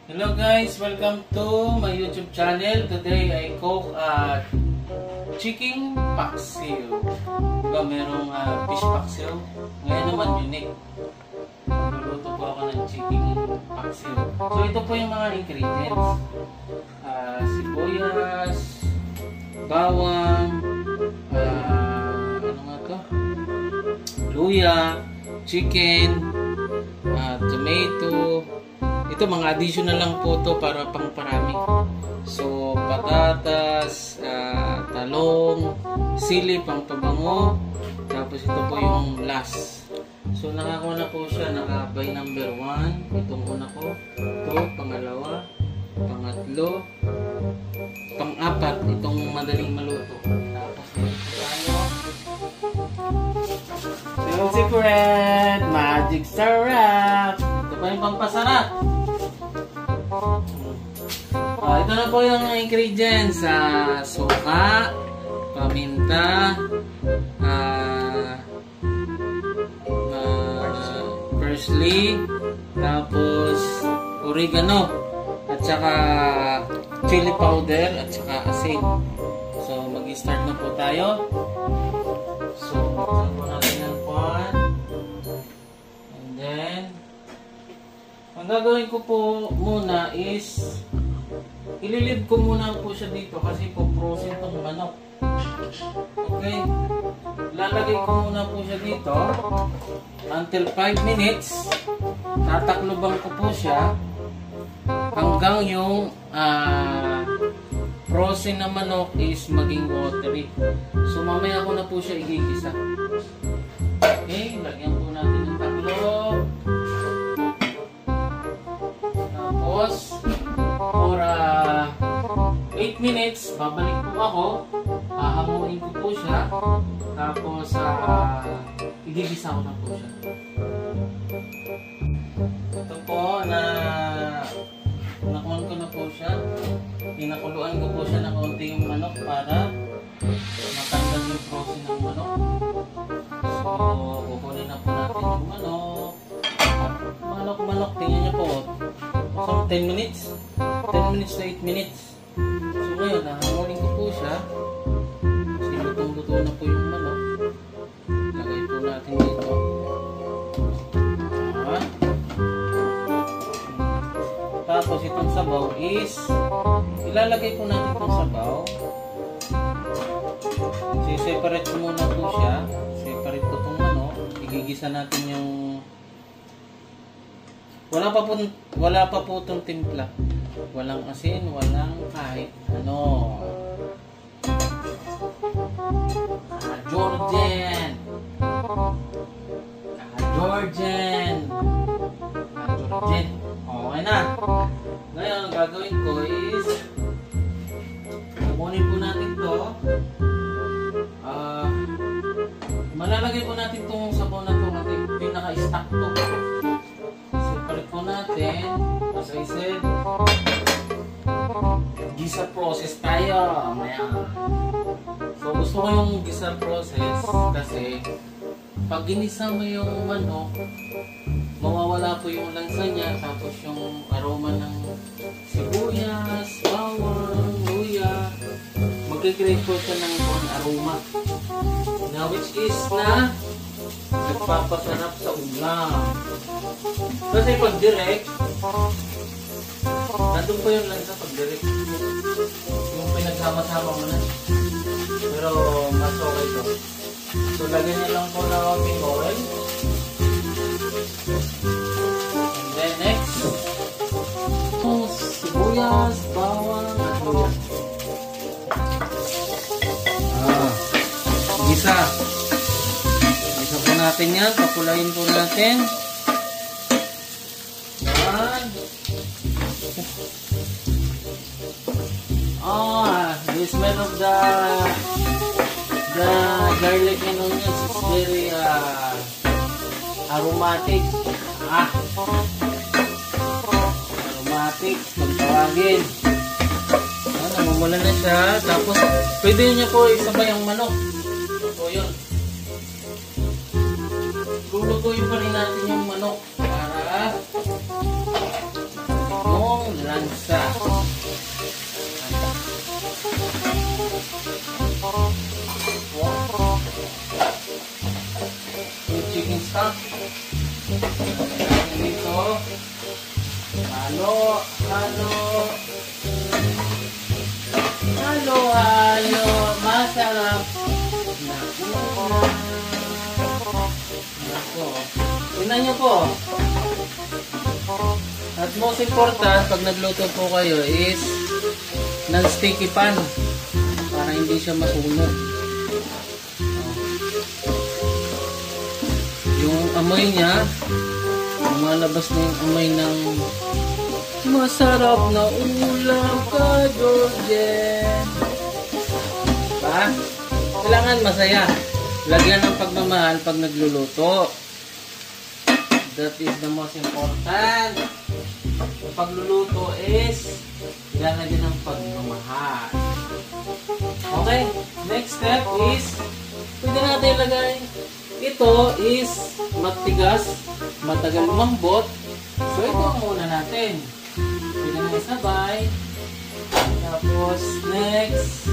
Hello guys, welcome to my YouTube channel. Today I cook chicken paksiw. Diba merong fish paksiw? Ngayon naman unique. Luluto po ako ng chicken paksiw. So ito po yung mga ingredients. Sibuyas, bawang, ano nga to? Luya, chicken, tomato. Ito mga additional lang po to para pangparami. So patatas, talong, sili pang pabango, tapos ito po yung last. So nakakuha na po siya, by number 1. Itong una ko, ito, pangalawa, pangatlo, pang-apat, itong madaling maluto. Tapos dito tayo. Yung secret, magic syrup. Ito pa yung pampasarap. Ito na po yung ingredients. Suka, paminta, parsley, tapos oregano, at saka chili powder, at saka asin. So mag-start na po tayo. So buksan po natin ang pan. And then ang gagawin ko po muna is ililid ko muna po siya dito kasi po frozen itong manok. Okay, lalagay ko muna po siya dito until 5 minutes. Tatakloban ko po siya hanggang yung frozen na manok is maging watery. So mamaya ko na po siya igigisa. Okay, lagyan po natin ng taklo. Tapos for 8 minutes babalik po ako. Hahamuin ko po siya. Tapos igigisa ko na po siya. Ito po na nakuhan ko na po siya. Pinakuluan ko po siya ng konti yung manok para matanggal yung frozen ng manok. So kukunin na po natin yung manok, tingnan niyo po. So 10 minutes to 8 minutes. So ngayon, nahangunin ko po siya. Kasi lutong-luto na po yung manok. Lagay po natin dito. Tapos itong sabaw is ilalagay po natin itong sabaw. I-separate ko muna po siya. Separate ko itong manok. Igigisa natin yung wala pa po itong timpla. Walang asin, walang kahit ano. Georgian. Okay na. Ngayon, ang gagawin ko is kukunin po natin to. Malalagay po natin itong sabaw na ito natin pinaka-stack to. Separate po natin. As I said, gisa process tayo. So gusto ko yung gisa process kasi pag ginisa mo yung manok, mawawala po yung lansa niya, tapos yung aroma ng sibuyas, bawang, luya, magkikreate po siya ng aroma na which is na nagpapasarap sa ulam. Kasi pag direct, nandun po yung lansa pag direct, yung pinagsama-sama mo na. Pero mas okay to. So lagyan niya lang po na konting oil. And then next, sibuyas, bawang, at luya. Gisa. Gisa po natin yan. Papulayin po natin. Yan. The smell of the garlic and onions is very aromatic. Aromatic, pagtawagin. Namumula na siya. Tapos, pwede niyo po isabay ang manok. So, yun. Lulutuin pa rin natin yung manok para yung Dito. Halo, halo. Halo, halo. Masarap. Nako. Tingnan nyo po. At most important, pag nagluto po kayo is non-sticky pan para hindi siya masunog. Yung amoy niya, lumalabas na yung amoy ng masarap na ulam ka, Georgen. Diba? Kailangan masaya. Lagyan ng pagmamahal pag nagluluto. That is the most important. Yung pagluluto is lalagyan ng pagmamahal. Okay, next step is pwede natin ilagay. Ito is matigas, matagal umambot. So ito muna natin. Pwede na isabay. Tapos next.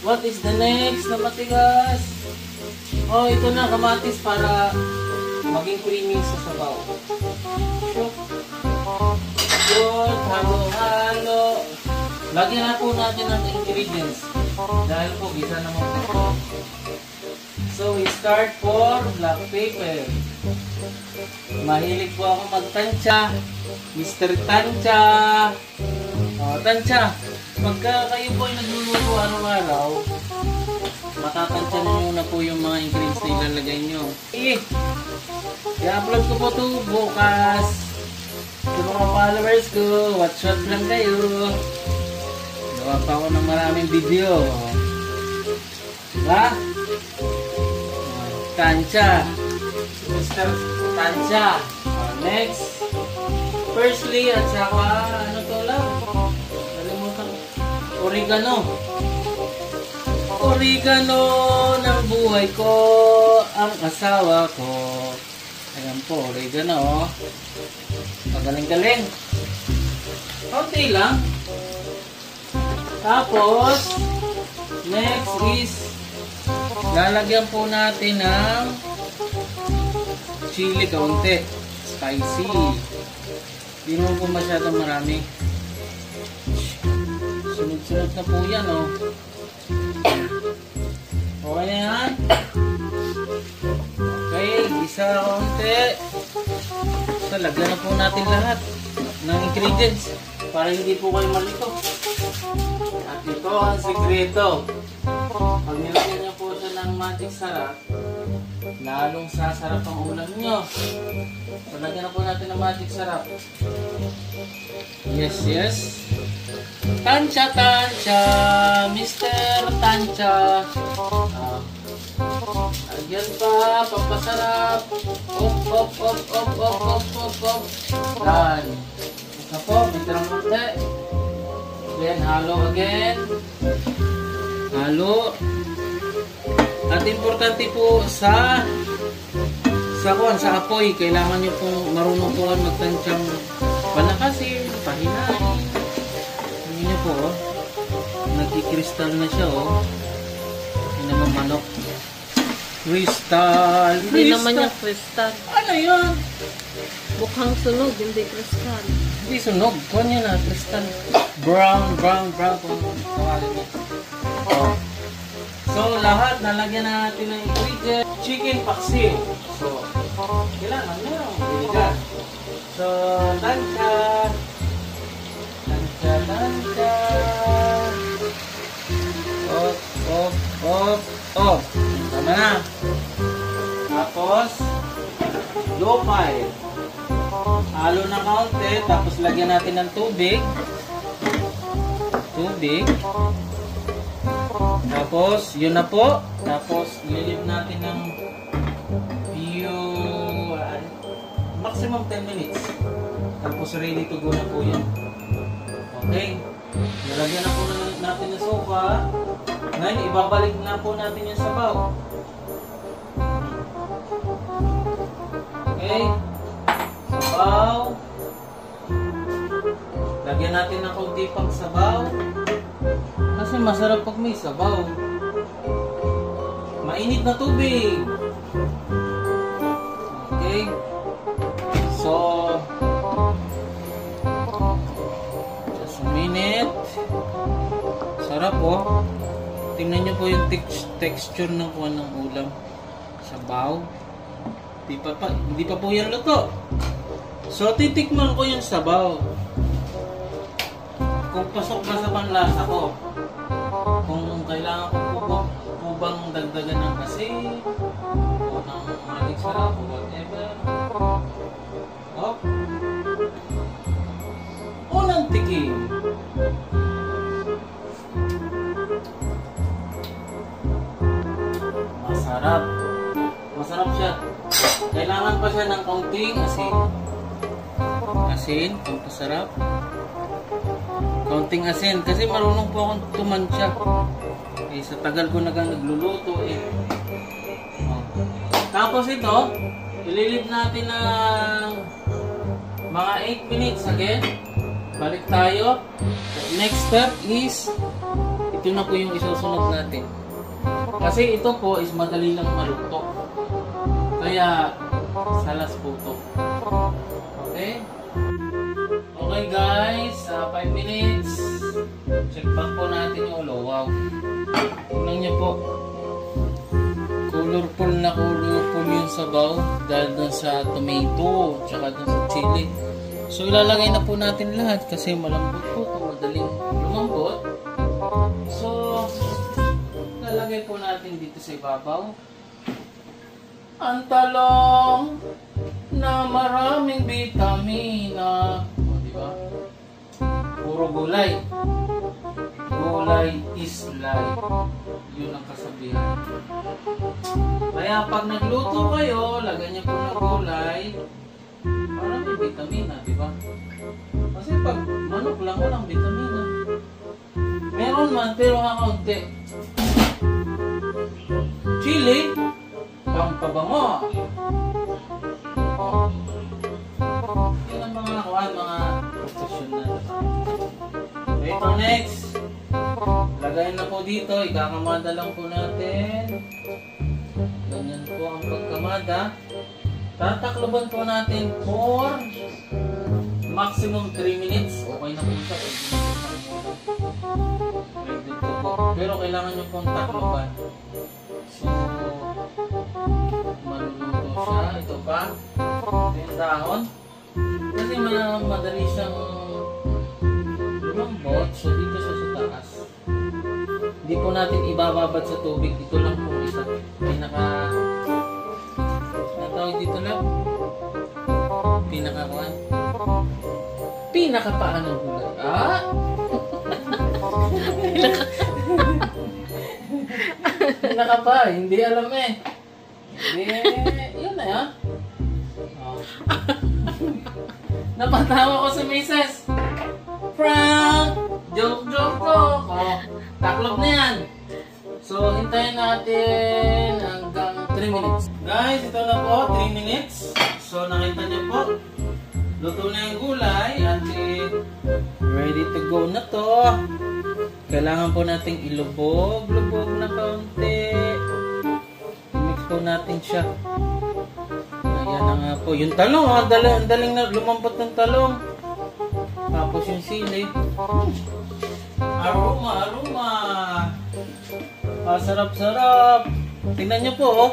What is the next na matigas? Oh, ito na kamatis para maging creamy sa sabaw. Yun, halo-halo. Lagyan na po natin ang ingredients. Dahil po, gisa naman po. So, we start for black pepper. Mahilig po ako magtansya. Mr. Tansya. Tansya. Pagka kayo po ay nagluluto araw-araw, matatansya nyo na po yung mga ingredients na ilalagay nyo. I-upload ko po ito bukas. Sa mga followers ko, watch out lang kayo. Gawa pa ako ng maraming video. Diba? Tansya. Mr. Tansya. Next. Firstly, at saka, ano to lang? Kalimutan. Oregano. Oregano ng buhay ko, ang asawa ko. Ayan po, oregano. Magaling-galing. Konti lang. Tapos, next is, lalagyan po natin ng chili kaunti. Spicy. Hindi mo po masyadong marami. Sunod-sunod na po yan, oh. Okay na yan. Okay, isa kaunti. So, lagyan na po natin lahat ng ingredients para hindi po kayo malito. At ito ang sekreto. Pag nilagyan niyo po siya ng magic sarap, lalong sasarap ang ulam nyo. So, lagyan na po natin ng magic sarap. Yes, yes. Tansya, tansya. Mr. Tansya. Lagyan pa, pampasarap. Op, op, op, op, op, op, op, op. Dan. Ito po, bitirang konti. Then, halo again. Halo. At importante po sa apoy, kailangan nyo pong marunong po magtansyang palakasin, pahinain. Hindi nyo po, oh. Nagkikristal na siya, oh. Hindi naman manok. Kristal. Hindi naman yung kristal. Ano yun? Mukhang sunog, hindi kristal. Hindi sunog. Kuha nyo na, kristal. Brown, brown, brown. Kung tawagin nyo. Oh. So, lahat nalagyan na natin ng ingredient. Chicken paksiw. So, kailangan nyo biligan. So, tansya. Tansya, tansya. Op, op, op, op. Tama na. Tapos, lopay. Halo na kaunti. Tapos, lagyan natin ng tubig. Tubig. Tapos, yun na po. Tapos, ililib natin ng maximum 10 minutes. Tapos, ready to go na po yan. Okay. Nalagyan na po natin ng sopa. Ngayon, ibabalik na po natin yung sabaw. Okay. Sabaw. Lagyan natin ng kaunti pang sabaw. Kasi masarap pag may sabaw. Mainit na tubig. Okay. sarap oh. Tingnan nyo po yung texture ng kuha ng ulam. Sabaw. Hindi pa po yan luto. So, titikman ko yung sabaw. Kung pasok ba sa panlasa ko. Kung kailangan ko po bang dagdagan ng asin, o ng maling sarap, o whatever. Oh. Unang tikim. Masarap. Masarap siya. Kailangan pa siya ng kaunting asin. Asin, kung pasarap. Kaunting asin. Kasi marunong po akong tumansya. Eh, sa tagal ko nagluluto eh. Oh. Tapos ito, ililip natin ng mga 8 minutes again. Balik tayo. Next step is, ito na po yung isusunod natin. Kasi ito po is madali lang maluto. Kaya, salas po ito. Okay? Okay guys, 5 minutes. Check back po natin yung ulo. Wow. Tingnan niyo po. Colorful na colorful yung sabaw. Dahil dun sa tomato, tsaka dun sa chili. So ilalagay na po natin lahat kasi malambot po ito. Madaling lumambot. So, lalagay po natin dito sa ibabaw ang talong na maraming vitamina. O, diba? Puro gulay. Gulay is life. Yun ang kasabihan. Kaya pag nagluto kayo, lagyan niyo po ng gulay para may vitamina, diba? Kasi pag manok lang, walang vitamina. Meron man, pero kakaunti. Chili, pampabango. Yun ang mga professional. Ito next. Lagayin na po dito. Ikakamada lang po natin. Ganyan po ang pagkamada. Tatakloban po natin for maximum 3 minutes. Okay na po siya. Pero kailangan nyo pong takloban. So, maluluto siya. Ito pa. Ito yung dahon. Kasi madali siyang lumambot. So, dito siya sa taas. Hindi po natin ibababad sa tubig. Ito lang po isa. Natawag dito lang. Pinaka-paan ng gulay. Ah! Pinaka pa. Hindi alam eh. Yun na yan. Oh. Napatawa ko sa misis. Prank! Joke to. Oh, taklob na yan. So, hintayin natin hanggang 3 minutes. Guys, ito na po. 3 minutes. So, nakita niyo po. Luto na yung gulay. At ready to go na to. Kailangan po nating ilubog-lubog na kaunti. I-mix po natin siya. Ayan na nga po. Yung talong, ang daling na lumambot ng talong. Tapos yung sili. Aroma. Sarap-sarap. Tingnan nyo po, oh.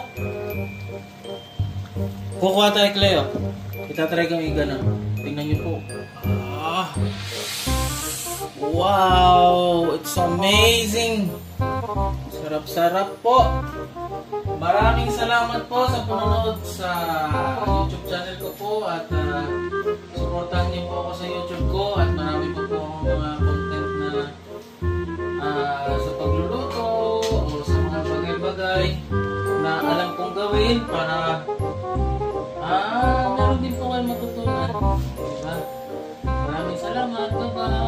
Kukuha tayo, Cleo. Itatry kami gano'n. Tingnan nyo po. Ah. Wow! It's amazing! Sarap-sarap po! Maraming salamat po sa panonood sa YouTube channel ko po at supportahan niyo po ako sa YouTube ko at marami po akong mga content na sa pagluluto o sa mga bagay-bagay na alam kong gawin para meron din po kayo matutunan. Diba? Maraming salamat! Bye-bye!